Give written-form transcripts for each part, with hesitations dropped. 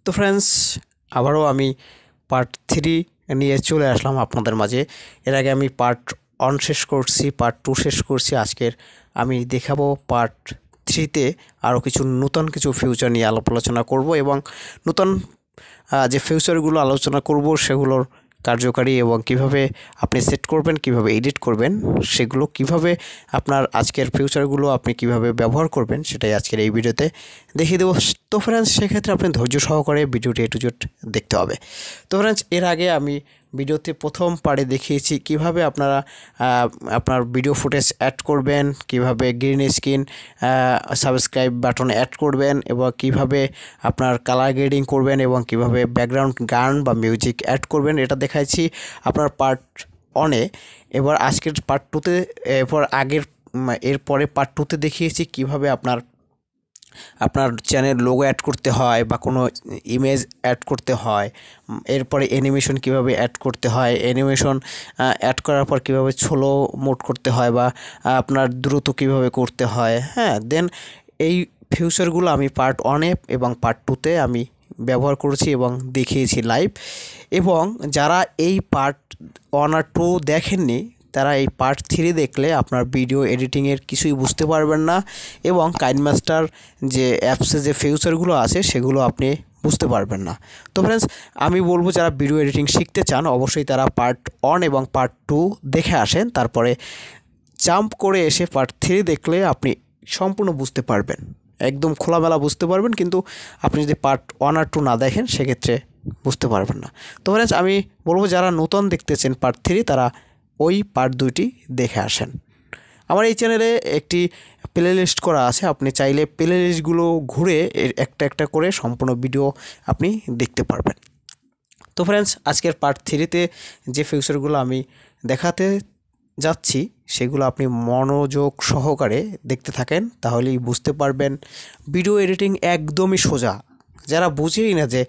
তো ফ্রেন্ডস, আবারও আমি পার্ট 3 নিয়ে চলে আসলাম আপনাদের মাঝে। এর আগে আমি পার্ট 1 শেষ করছি, পার্ট 2 শেষ করছি। আজকের আমি দেখাবো পার্ট 3তে আরও কিছু নতুন কিছু ফিউচার নিয়ে আলোচনা করব এবং নতুন যে ফিউচারগুলো আলোচনা করব সেগুলোর কার্যকারী এবং কিভাবে আপনি সেট করবেন, কিভাবে এডিট করবেন, সেগুলো কিভাবে আপনার আজকের ফিউচারগুলো আপনি কিভাবে ব্যবহার করবেন সেটাই আজকের এই ভিডিওতে দেখিয়ে দেবো। তো ফ্রেন্ডস, সেক্ষেত্রে আপনি ধৈর্য সহকারে ভিডিওটি এ টু জেড দেখতে হবে। তো ফ্রেন্ডস, এর আগে আমি ভিডিওতে প্রথম পার্টে দেখিয়েছি কিভাবে আপনারা আপনার ভিডিও ফুটেজ অ্যাড করবেন, কিভাবে green screen subscribe button add করবেন এবং কিভাবে আপনার কালার গ্রেডিং করবেন এবং কিভাবে ব্যাকগ্রাউন্ড গান বা মিউজিক অ্যাড করবেন, এটা দেখাইছি আপনার পার্ট 1-এ। এবার আজকের পার্ট 2-তে এরপরে পার্ট 2-তে দেখিয়েছি কিভাবে আপনার চ্যানেল লোগো অ্যাড করতে হয় বা কোনো ইমেজ অ্যাড করতে হয়। এরপরে অ্যানিমেশন কিভাবে অ্যাড করতে হয়, অ্যানিমেশন অ্যাড করার পর কিভাবে স্লো মোড করতে হয় বা আপনার দ্রুত কিভাবে করতে হয়। দেন এই ফিউচারগুলো আমি পার্ট 1-এ এবং পার্ট 2-তে আমি ব্যবহার করেছি এবং দেখিয়েছি লাইভ। এবং যারা এই পার্ট 1 আর 2 দেখেননি তারা এই পার্ট 3 দেখলে আপনার ভিডিও এডিটিংয়ের কিছুই বুঝতে পারবেন না এবং কাইনমাস্টার যে অ্যাপসে যে ফিউচারগুলো আছে সেগুলো আপনি বুঝতে পারবেন না। তো ফ্রেন্ডস, আমি বলবো যারা ভিডিও এডিটিং শিখতে চান অবশ্যই তারা পার্ট 1 এবং পার্ট 2 দেখে আসেন, তারপরে জাম্প করে এসে পার্ট 3 দেখলে আপনি সম্পূর্ণ বুঝতে পারবেন, একদম খোলামেলা বুঝতে পারবেন। কিন্তু আপনি যদি পার্ট 1 আর 2 না দেখেন সেক্ষেত্রে বুঝতে পারবেন না। তো ফ্রেন্ডস, আমি বলবো যারা নতুন দেখতেছেন পার্ট 3 তারা ওই পার্ট 2টি দেখে আসেন। আমার এই চ্যানেলে একটি প্লে লিস্ট করা আছে, আপনি চাইলে প্লে লিস্টগুলো ঘুরে একটা একটা করে সম্পূর্ণ ভিডিও আপনি দেখতে পারবেন। তো ফ্রেন্ডস, আজকের পার্ট 3-তে যে ফিউচারগুলো আমি দেখাতে যাচ্ছি সেগুলো আপনি মনোযোগ সহকারে দেখতে থাকেন, তাহলেই বুঝতে পারবেন। ভিডিও এডিটিং একদমই সোজা। যারা বুঝেই না, যে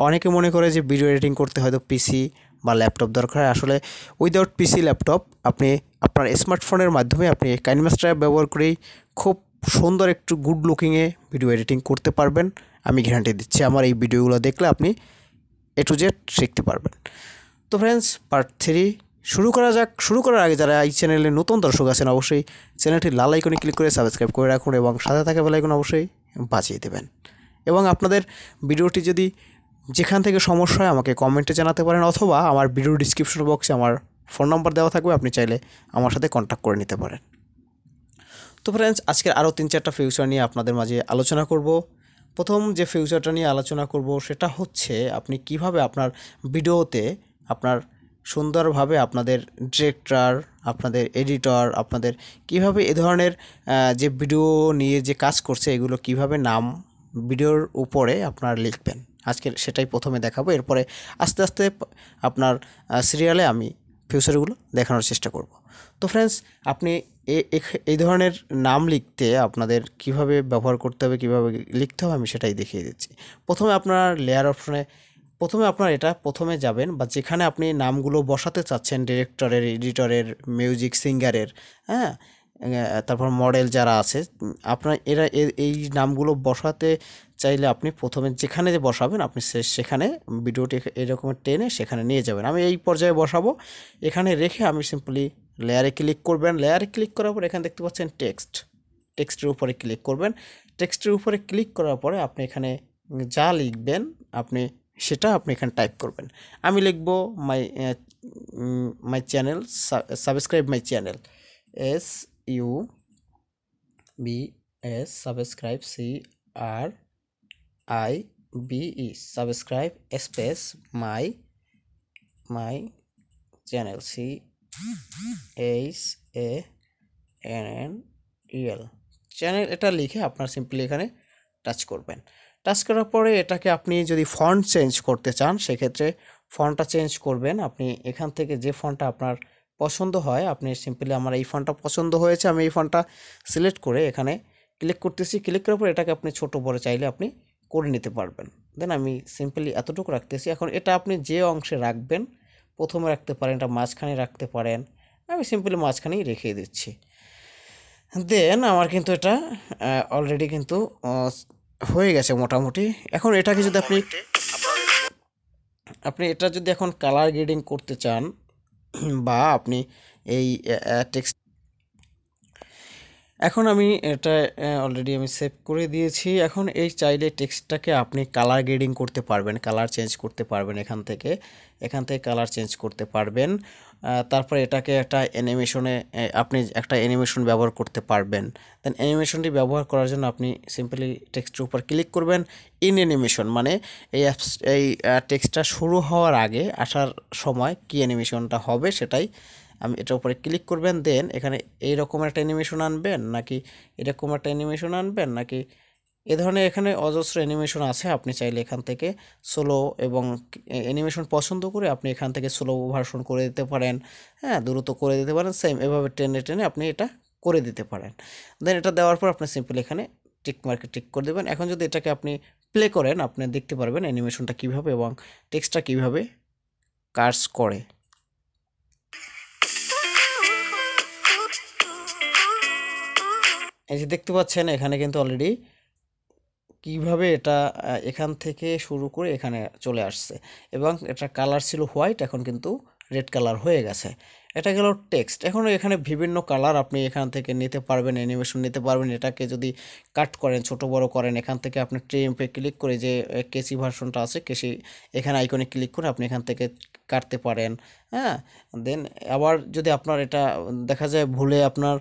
অনেকে মনে করে যে ভিডিও এডিটিং করতে হয়তো পিসি বা ল্যাপটপ দরকার, আসলে উইদাউট পিসি ল্যাপটপ আপনি আপনার স্মার্টফোনের মাধ্যমে আপনি কাইনমাস্টার অ্যাপ ব্যবহার করেই খুব সুন্দর একটু গুড লুকিংয়ে ভিডিও এডিটিং করতে পারবেন। আমি গ্যারান্টি দিচ্ছি, আমার এই ভিডিওগুলো দেখলে আপনি এ টু জেড শিখতে পারবেন। তো ফ্রেন্ডস, পার্ট 3 শুরু করা যাক। শুরু করার আগে যারা এই চ্যানেলে নতুন দর্শক আছেন অবশ্যই চ্যানেলটি লাল আইকনে ক্লিক করে সাবস্ক্রাইব করে রাখুন এবং সাথে থাকা বেল আইকন অবশ্যই বাজিয়ে দেবেন। এবং আপনাদের ভিডিওটি যদি যেখান থেকে সমস্যা হয় আমাকে কমেন্টে জানাতে পারেন, অথবা আমার ভিডিও ডিসক্রিপশন বক্সে আমার ফোন নাম্বার দেওয়া থাকবে, আপনি চাইলে আমার সাথে কন্ট্যাক্ট করে নিতে পারেন। তো ফ্রেন্ডস, আজকের আরও 3-4টা ফিউচার নিয়ে আপনাদের মাঝে আলোচনা করব। প্রথম যে ফিউচারটা নিয়ে আলোচনা করব সেটা হচ্ছে আপনি কিভাবে আপনার ভিডিওতে আপনার সুন্দরভাবে আপনাদের ডিরেক্টর, আপনাদের এডিটর, আপনাদের কিভাবে এ ধরনের যে ভিডিও নিয়ে যে কাজ করছে এগুলো কিভাবে নাম ভিডিওর উপরে আপনার লিখবেন, আজকের সেটাই প্রথমে দেখাবো। এরপরে আস্তে আস্তে আপনার সিরিয়ালে আমি ফিউচারগুলো দেখানোর চেষ্টা করব। তো ফ্রেন্ডস, আপনি এই ধরনের নাম লিখতে আপনাদের কিভাবে ব্যবহার করতে হবে, কিভাবে লিখতে হবে আমি সেটাই দেখিয়ে দিচ্ছি। প্রথমে আপনার লেয়ার অপশনে প্রথমে যাবেন বা যেখানে আপনি নামগুলো বসাতে চাচ্ছেন, ডিরেক্টরের, এডিটরের, মিউজিক সিঙ্গারের, তারপর মডেল যারা আছে আপনার এই নামগুলো বসাতে চাইলে আপনি প্রথমে যেখানে বসাবেন আপনি সেখানে ভিডিওটি এরকম টেনে সেখানে নিয়ে যাবেন। আমি এই পর্যায়ে বসাবো, এখানে রেখে আমি সিম্পলি লেয়ারে ক্লিক করবেন। লেয়ারে ক্লিক করার পর এখানে দেখতে পাচ্ছেন টেক্সটের উপরে ক্লিক করবেন। টেক্সটের উপরে ক্লিক করার পরে আপনি এখানে যা লিখবেন সেটা আপনি এখানে টাইপ করবেন। আমি লিখব my channel, subscribe my channel, SUBS, subscribe, CRIBE, subscribe space my channel, CHANNEL channel, এটা লিখে আপনার সিম্পলি এখানে টাচ করবেন। টাচ করার পরে এটাকে আপনি যদি ফন্ট চেঞ্জ করতে চান সেক্ষেত্রে ফন্টটা চেঞ্জ করবেন। আপনি এখান থেকে যে ফন্টটা আপনার পছন্দ হয় আপনি সিম্পলি, আমার এই ফন্টটা পছন্দ হয়েছে, আমি এই ফন্টটা সিলেক্ট করে এখানে ক্লিক করতেছি। ক্লিক করার পর এটাকে আপনি ছোট বড় চাইলে আপনি করে নিতে পারবেন। দেন আমি সিম্পলি এতটুকু রাখতেছি। এখন এটা আপনি যে অংশে রাখবেন, প্রথমে রাখতে পারেন, এটা মাঝখানে রাখতে পারেন, আমি সিম্পলি মাঝখানেই রেখে দিচ্ছি। দেন আমার কিন্তু এটা অলরেডি কিন্তু হয়ে গেছে মোটামুটি। এখন এটাকে যদি আপনি আপনি এটা যদি এখন কালার গ্রেডিং করতে চান বা আপনি এই টেক্সট, এখন আমি এটা অলরেডি আমি সেভ করে দিয়েছি। এখন এই চাইলে টেক্সটটাকে আপনি কালার গ্রেডিং করতে পারবেন, কালার চেঞ্জ করতে পারবেন এখান থেকে কালার চেঞ্জ করতে পারবেন। তারপরে এটাকে একটা অ্যানিমেশনে আপনি একটা অ্যানিমেশন ব্যবহার করতে পারবেন। দেন অ্যানিমেশনটি ব্যবহার করার জন্য আপনি সিম্পলি টেক্সটের উপর ক্লিক করবেন, ইন অ্যানিমেশন মানে এই টেক্সটটা শুরু হওয়ার আগে আসার সময় কি অ্যানিমেশনটা হবে সেটাই আমি এটার উপরে ক্লিক করবেন। দেন এখানে এইরকম একটা অ্যানিমেশন আনবেন নাকি এরকম একটা অ্যানিমেশন আনবেন নাকি এ ধরনের এখানে অজস্র অ্যানিমেশন আছে। আপনি চাইলে এখান থেকে স্লো এবং অ্যানিমেশন পছন্দ করে আপনি এখান থেকে স্লো ভার্সন করে দিতে পারেন, হ্যাঁ দ্রুত করে দিতে পারেন, সেম এভাবে টেনে টেনে আপনি এটা করে দিতে পারেন। দেন এটা দেওয়ার পর আপনি সিম্পলি এখানে টিক মার্কে টিক করে দেবেন। এখন যদি এটাকে আপনি প্লে করেন আপনি দেখতে পারবেন অ্যানিমেশনটা কীভাবে এবং টেক্সটটা কীভাবে কাজ করে। এই যে দেখতে পাচ্ছেন এখানে কিন্তু অলরেডি কিভাবে এটা এখান থেকে শুরু করে এখানে চলে আসছে এবং এটা কালার ছিল হোয়াইট, এখন কিন্তু রেড কালার হয়ে গেছে। এটা গেল টেক্সট। এখন এখানে বিভিন্ন কালার আপনি এখান থেকে নিতে পারবেন, অ্যানিমেশন নিতে পারবেন। এটাকে যদি কাট করেন, ছোট বড় করেন, এখান থেকে আপনি ট্রিমে ক্লিক করে যে কেসি ভার্সনটা আছে কেসি এখানে আইকনে ক্লিক করে আপনি এখান থেকে কাটতে পারেন, হ্যাঁ। দেন আবার যদি আপনার এটা দেখা যায় ভুলে আপনার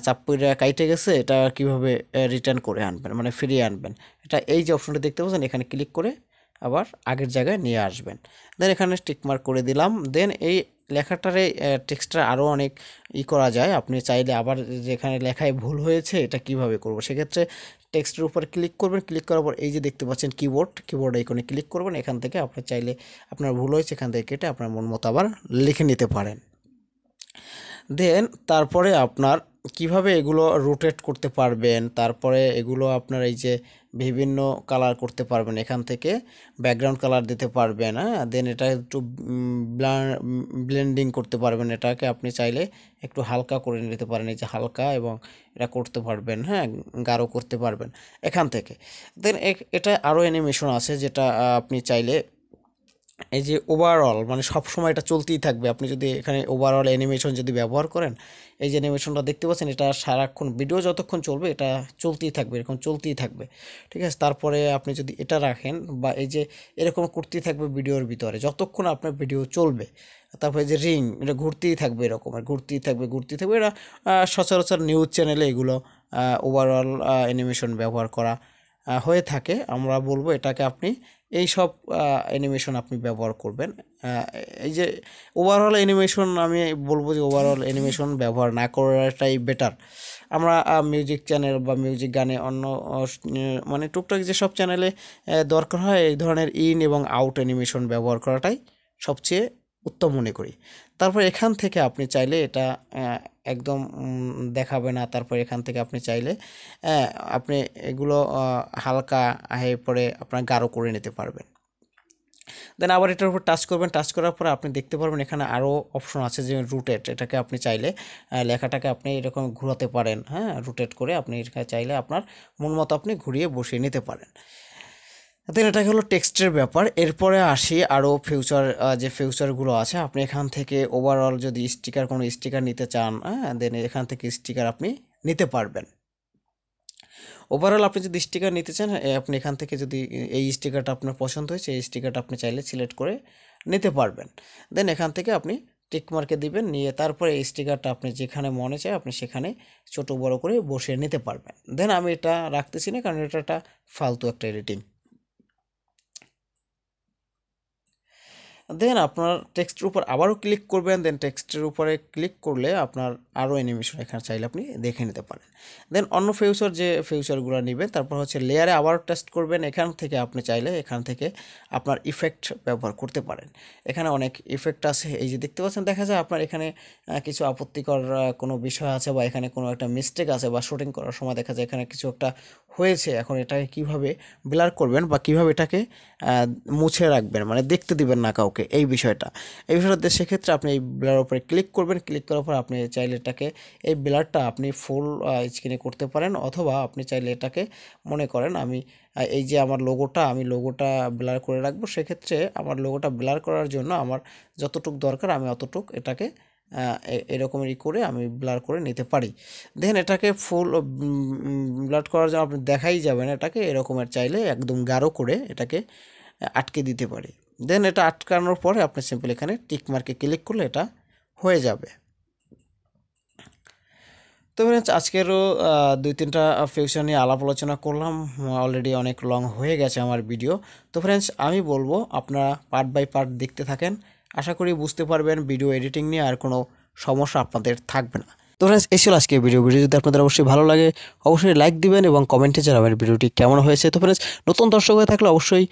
চাপ্পুরা কাইটে গেছে, এটা কিভাবে রিটার্ন করে আনবেন মানে ফিরিয়ে আনবেন, এটা এই যে অপশনটা দেখতে পাচ্ছেন এখানে ক্লিক করে আবার আগের জায়গায় নিয়ে আসবেন। দেন এখানে টিকমার্ক করে দিলাম। দেন এই লেখাটারে টেক্সটটা আরও অনেক করা যায়। আপনি চাইলে আবার যেখানে লেখায় ভুল হয়েছে এটা কিভাবে করব, সেক্ষেত্রে টেক্সটের উপর ক্লিক করবেন, ক্লিক করার পর এই যে দেখতে পাচ্ছেন কিবোর্ড আইকনে ক্লিক করবেন। এখান থেকে আপনি চাইলে আপনার ভুল হয়েছে এখান থেকে কেটে আপনার মন মতো আবার লিখে নিতে পারেন। দেন তারপরে আপনার কিভাবে এগুলো রোটেট করতে পারবেন, তারপরে এগুলো আপনার এই যে বিভিন্ন কালার করতে পারবেন, এখান থেকে ব্যাকগ্রাউন্ড কালার দিতে পারবেন, হ্যাঁ। দেন এটা একটু ব্লেন্ডিং করতে পারবেন, এটাকে আপনি চাইলে একটু হালকা করে নিতে পারেন, এই যে হালকা, এবং এটা করতে পারবেন, হ্যাঁ গাঢ় করতে পারবেন এখান থেকে। দেন এটা আরও অ্যানিমেশন আছে যেটা আপনি চাইলে এই যে ওভারঅল মানে সব সময় এটা চলতেই থাকবে। আপনি যদি এখানে ওভারঅল অ্যানিমেশন যদি ব্যবহার করেন, এই যে অ্যানিমেশনটা দেখতে পাচ্ছেন এটা সারাক্ষণ ভিডিও যতক্ষণ চলবে এটা চলতেই থাকবে, এরকম চলতেই থাকবে, ঠিক আছে। তারপরে আপনি যদি এটা রাখেন বা এই যে এরকম করতেই থাকবে ভিডিওর ভিতরে যতক্ষণ আপনার ভিডিও চলবে। তারপরে যে রিং এটা ঘুরতেই থাকবে, এরকম আর ঘুরতেই থাকবে এটা সচরাচর নিউজ চ্যানেলে এগুলো ওভারঅল অ্যানিমেশন ব্যবহার করা হয়ে থাকে। আমরা বলবো এটাকে আপনি এই সব অ্যানিমেশন আপনি ব্যবহার করবেন। এই যে ওভারঅল অ্যানিমেশন আমি বলবো যে ওভারঅল অ্যানিমেশন ব্যবহার না করাটাই বেটার। আমরা মিউজিক চ্যানেল বা মিউজিক গানে অন্য মানে টুকটাক যেসব চ্যানেলে দরকার হয় এই ধরনের ইন এবং আউট অ্যানিমেশন ব্যবহার করাটাই সবচেয়ে উত্তম মনে করি। তারপর এখান থেকে আপনি চাইলে এটা একদম দেখাবে না, তারপর এখান থেকে আপনি চাইলে আপনি এগুলো হালকা পরে আপনার গাঢ় করে নিতে পারবেন। দেন আবার এটার উপর টাচ করবেন, টাচ করার পরে আপনি দেখতে পারবেন এখানে আরও অপশন আছে যে রুটেট, এটাকে আপনি চাইলে লেখাটাকে আপনি এরকম ঘোরাতে পারেন, হ্যাঁ রুটেট করে আপনি এটা চাইলে আপনার মন মতো আপনি ঘুরিয়ে বসিয়ে নিতে পারেন। দেন এটা হলো টেক্সটের ব্যাপার। এরপরে আসি আরও যে ফিউচারগুলো আছে। আপনি এখান থেকে ওভারঅল যদি কোনো স্টিকার নিতে চান, হ্যাঁ দেন এখান থেকে স্টিকার আপনি নিতে পারবেন। ওভারঅল আপনি যদি স্টিকার নিতে চান আপনি এখান থেকে যদি এই স্টিকারটা আপনার পছন্দ হয়েছে এই স্টিকারটা আপনি চাইলে সিলেক্ট করে নিতে পারবেন। দেন এখান থেকে আপনি টিক মার্কে দিবেন, নিয়ে তারপরে এই স্টিকারটা আপনি যেখানে মনে চায় আপনি সেখানে ছোট বড় করে বসিয়ে নিতে পারবেন। দেন আমি এটা রাখতেছি না কারণ এটা ফালতু একটা এডিটিং। দেন আপনার টেক্সটের উপর আবারও ক্লিক করবেন। দেন টেক্সটের উপরে ক্লিক করলে আপনার আরও অ্যানিমেশন এখানে চাইলে আপনি দেখে নিতে পারেন। দেন অন্য ফিউচারগুলো নেবেন। তারপর হচ্ছে লেয়ারে আবারও টেস্ট করবেন। এখান থেকে আপনি চাইলে এখান থেকে আপনার ইফেক্ট ব্যবহার করতে পারেন। এখানে অনেক ইফেক্ট আছে, এই যে দেখতে পাচ্ছেন দেখা যায় আপনার এখানে কিছু আপত্তিকর কোনো বিষয় আছে বা এখানে কোনো একটা মিস্টেক আছে বা শুটিং করার সময় দেখা যায় এখানে কিছু একটা হয়েছে। এখন এটাকে কিভাবে ব্লার করবেন বা কিভাবে এটাকে মুছে রাখবেন মানে দেখতে দিবেন না কাউকে, ওকে এই বিষয়টা সেক্ষেত্রে আপনি এই ব্লার উপরে ক্লিক করবেন, ক্লিক করার পর আপনি চাইলে এটাকে এই ব্লারটা আপনি ফুল স্ক্রিনে করতে পারেন, অথবা আপনি চাইলে এটাকে মনে করেন আমি এই যে আমার লোগোটা আমি লোগোটা ব্লার করে রাখবো, সেক্ষেত্রে আমার লোগোটা ব্লার করার জন্য আমার যতটুক দরকার আমি অতটুক এটাকে এরকমই করে আমি ব্লার করে নিতে পারি। দেখেন এটাকে ফুল ব্লার করার জন্য আপনি দেখাই যাবে না, এটাকে এরকমের চাইলে একদম গাঢ় করে এটাকে আটকে দিতে পারি। দেন এটা আটকানোর পরে আপনি সিম্পল এখানে টিক মার্কে ক্লিক করলে এটা হয়ে যাবে। তো ফ্রেন্ডস আজকেরও 2-3টা ফিউচার নিয়ে আলাপ আলোচনা করলাম, অলরেডি অনেক লং হয়ে গেছে আমার ভিডিও। তো ফ্রেন্ডস আমি বলবো আপনারা পার্ট বাই পার্ট দেখতে থাকেন, আশা করি বুঝতে পারবেন ভিডিও এডিটিং নিয়ে আর কোনো সমস্যা আপনাদের থাকবে না। তো ফ্রেন্ডস এই ছিল আজকে ভিডিও যদি আপনাদের অবশ্যই ভালো লাগে অবশ্যই লাইক দিবেন এবং কমেন্টে জানাবেন ভিডিওটি কেমন হয়েছে। তো ফ্রেন্ডস নতুন দর্শক হয়ে থাকলে অবশ্যই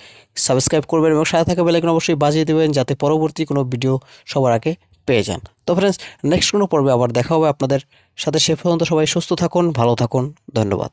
সাবস্ক্রাইব করবেন এবং সাথে থাকা বেল আইকন অবশ্যই বাজিয়ে দেবেন যাতে পরবর্তী কোনো ভিডিও সবার আগে পেয়ে যান। তো ফ্রেন্ডস নেক্সট কোনো পর্বে আবার দেখা হবে আপনাদের সাথে, সে পর্যন্ত সবাই সুস্থ থাকুন, ভালো থাকুন, ধন্যবাদ।